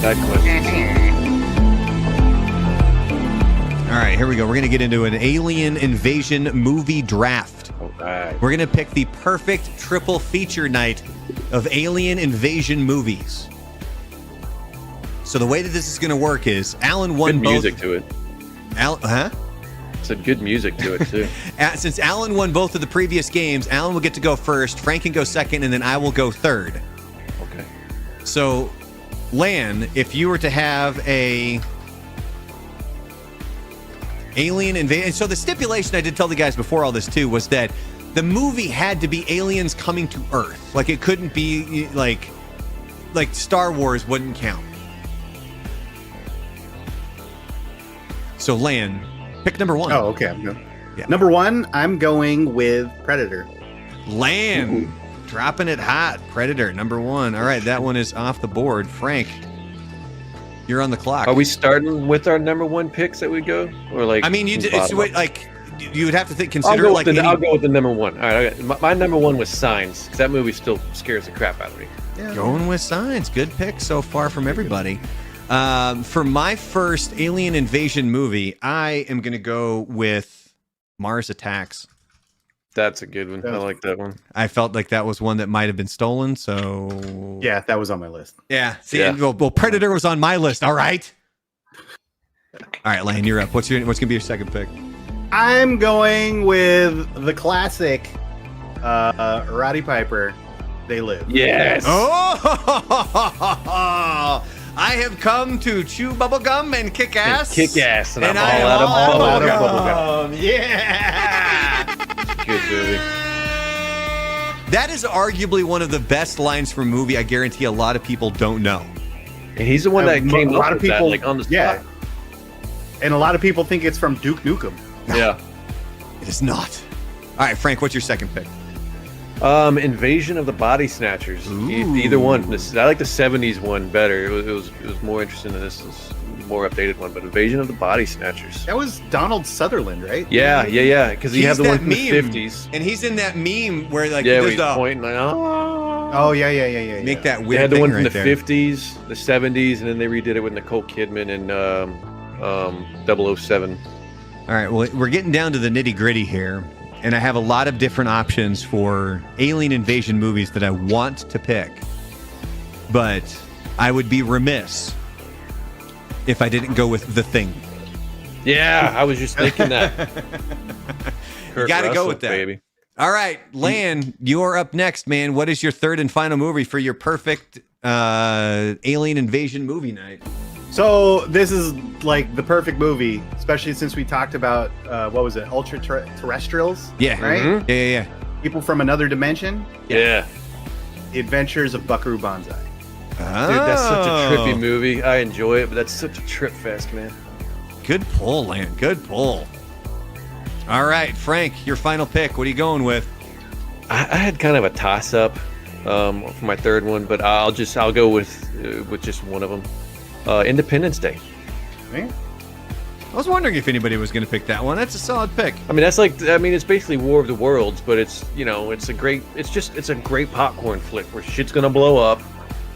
That question. All right, here we go. We're going to get into an alien invasion movie draft. All right. We're going to pick the perfect triple feature night of alien invasion movies. So the way that this is going to work is Alan won Good both. music to it. Huh? Some good music to it too. Since Alan won both of the previous games, Alan will get to go first, Frank can go second, and then I will go third. Okay. So, Lan, if you were to have a alien invasion, so the stipulation I did tell the guys before all this too was that the movie had to be aliens coming to Earth. Like it couldn't be like Star Wars wouldn't count. So, Lan, pick number one. Oh, okay. I'm good. Yeah. Number one, I'm going with Predator. Lan, dropping it hot. Predator, number one. All right, that one is off the board. Frank, you're on the clock. Are we starting with our number one picks that we go, or like? I mean, it's bottom up? like you would have to think. I'll Consider go, like with any, I'll go with the number one. All right, okay. My number one was Signs, because that movie still scares the crap out of me. Yeah. going with Signs. Good pick so far from everybody. For my first alien invasion movie, I am going to go with Mars Attacks. That's a good one. I like that one. I felt like that was one that might have been stolen. So Yeah, that was on my list. yeah. See, Yeah. Well, Predator was on my list. All right. All right, Lane, you're up. What's going to be your second pick? I'm going with the classic Roddy Piper, They Live. Yes. Oh, I have come to chew bubblegum and kick ass. Kick ass, and I'm I am all all out out of of bubblegum. Yeah. Good movie. That is arguably one of the best lines from a movie. I guarantee a lot of people don't know. And he's the one that came a lot up of with people, that, like on the spot. yeah. And a lot of people think it's from Duke Nukem. Yeah. It is not. All right, Frank, what's your second pick? Invasion of the Body Snatchers. Ooh. Either one. I like the '70s one better. It was more interesting than this more updated one. But Invasion of the Body Snatchers. That was Donald Sutherland, right? Yeah. Because you have the He's one that from the meme. '50s. And he's in that meme where like Yeah, where there's he's the pointing like, oh. Oh, yeah. make that They weird had the thing one from right the there. '50s, the '70s, and then they redid it with Nicole Kidman and 007. All right, well, we're getting down to the nitty gritty here, and I have a lot of different options for alien invasion movies that I want to pick, but I would be remiss if I didn't go with The Thing. Yeah, I was just thinking that. You got to go with that. baby. All right, Lan, you're up next, man. What is your third and final movie for your perfect alien invasion movie night? So this is like the perfect movie, especially since we talked about what was it, ultra terrestrials? Yeah, Right? Mhm. Yeah. People from another dimension. Yeah. The Adventures of Buckaroo Banzai. Dude, that's such a Oh. trippy movie. I enjoy it, but that's such a trip fest, man. Good pull, Lan. Good pull. All right, Frank, your final pick. What are you going with? I had kind of a toss up for my third one, but I'll go with just one of them. Independence Day. Right? I was wondering if anybody was going to pick that one. That's a solid pick. I mean, it's basically War of the Worlds, but it's a great popcorn flick where shit's gonna blow up.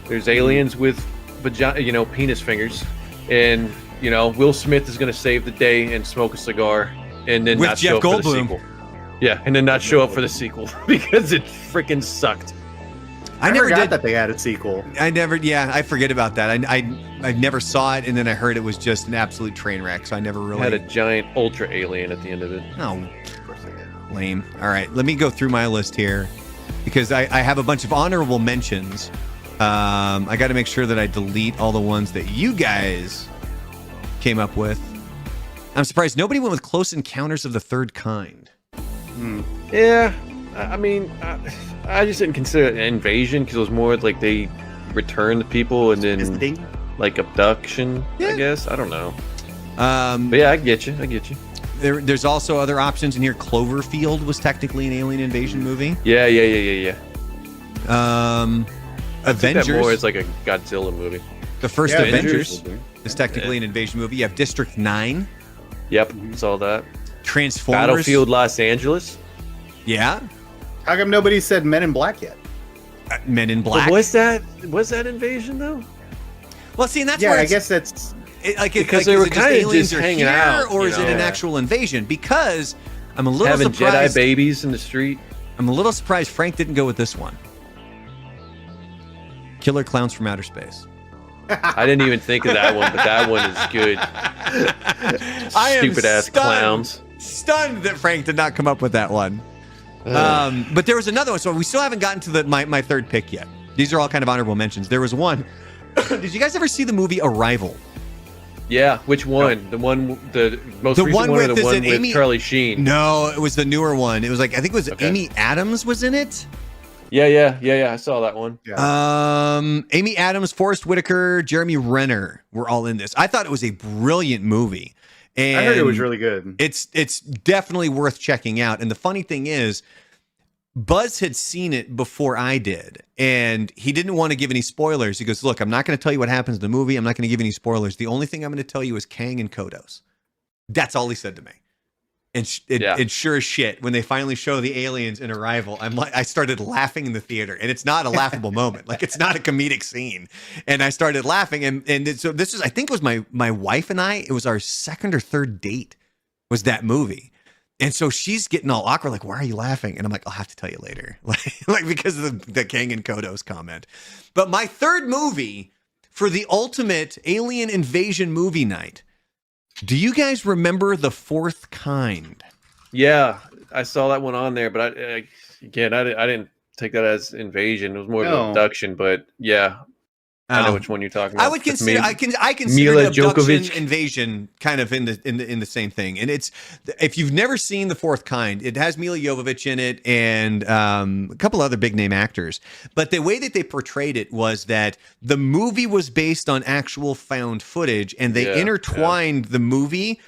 There's aliens with vagina, penis fingers, and Will Smith is gonna save the day and smoke a cigar, and then With not Jeff show up for the Goldblum. sequel. Yeah, and then not show up for the sequel because it freaking sucked. I never forgot did. that they had a sequel. I forget about that. I never saw it, and then I heard it was just an absolute train wreck, so I never really. Had a giant ultra alien at the end of it. Oh, lame. All right, let me go through my list here because I have a bunch of honorable mentions. I got to make sure that I delete all the ones that you guys came up with. I'm surprised nobody went with Close Encounters of the Third Kind. Yeah, I mean, I just didn't consider it an invasion because it was more like they returned people and then Visiting. like abduction. Yeah. I guess I don't know. Um, But yeah, I get you. there's also other options in here. Cloverfield was technically an alien invasion movie. Yeah. I think that more Avengers, as like a Godzilla movie. the first Yeah, Avengers is technically an invasion movie. You have District 9, Yep, saw that. Transformers. Battlefield Los Angeles. Yeah. How come nobody said Men in Black yet? Men in Black. But was that invasion though? Well, see, and that's Yeah, where I it's, guess that's Because is they were it just kinda aliens just are hanging here, out, or you is it know? an Yeah. actual invasion? Because I'm a little Having surprised. Jedi babies in the street. I'm a little surprised Frank didn't go with this one. Killer Clowns from Outer Space. I didn't even think of that one, but that one is good. I am Stupid ass stunned. clowns. Stunned that Frank did not come up with that one. But there was another one. So we still haven't gotten to my third pick yet. These are all kind of honorable mentions. There was one. Did you guys ever see the movie Arrival? Yeah, which one? The most The recent one one, with- or the is one it with Amy- Charlie Sheen? No, it was the newer one. It was like, I think it was Okay. Amy Adams was in it. Yeah. I saw that one. Amy Adams, Forrest Whitaker, Jeremy Renner were all in this. I thought it was a brilliant movie. And I heard it was really good. It's definitely worth checking out. And the funny thing is, Buzz had seen it before I did, and he didn't want to give any spoilers. He goes, "Look, I'm not going to tell you what happens in the movie. I'm not going to give any spoilers. The only thing I'm going to tell you is Kang and Kodos." That's all he said to me. And and sure as shit, when they finally show the aliens in Arrival, I started laughing in the theater, and it's not a laughable moment. Like, it's not a comedic scene, and I started laughing. So this is, I think, it was my wife and I. It was our second or third date. Was that movie? And so she's getting all awkward, like, "Why are you laughing?" And I'm like, "I'll have to tell you later," like because of the Kang and Kodos comment. But my third movie for the ultimate alien invasion movie night. Do you guys remember The Fourth Kind? Yeah, I saw that one on there, but I didn't take that as invasion. It was more of No. an abduction. But yeah, I know Oh. which one you're talking about. I would With consider me- I consider Mila the abduction Djokovic. invasion kind of in the same thing. And it's, if you've never seen The Fourth Kind, it has Mila Jovovich in it and a couple other big name actors. But the way that they portrayed it was that the movie was based on actual found footage, and they Yeah, intertwined the movie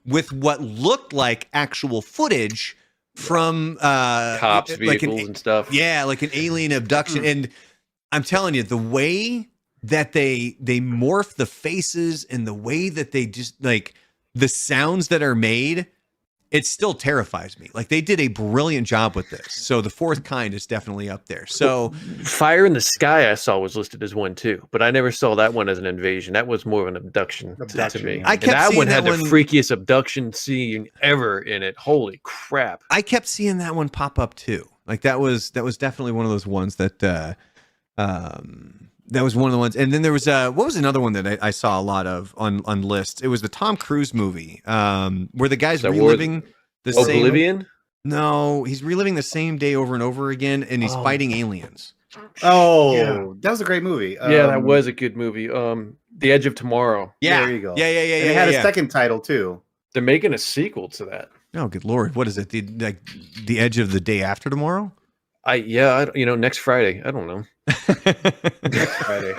with what looked like actual footage from cops, like vehicles, and stuff. yeah, like an alien abduction. And I'm telling you, the way that they morph the faces and the way that they just, like, the sounds that are made, it still terrifies me. Like, they did a brilliant job with this. So The Fourth Kind is definitely up there. So Fire in the Sky I saw was listed as one too, but I never saw that one as an invasion. That was more of an abduction, to me. yeah. I And kept that seeing one that had one- the freakiest abduction scene ever in it. Holy crap. I kept seeing that one pop up too. Like, that was definitely one of those ones that that was one of the ones. And then there was what was another one that I saw a lot of on lists? It was the Tom Cruise movie, where the guy's That war- reliving the same. Oblivion? No, he's reliving the same day over and over again, and he's Oh. fighting aliens. Oh, Yeah. that was a great movie. Yeah, that was a good movie. The Edge of Tomorrow. Yeah, There you go. Yeah. And Yeah. it had a second title too. They're making a sequel to that. Oh, good lord! What is it? The Edge of the Day After Tomorrow? Next Friday. I don't know. Friday.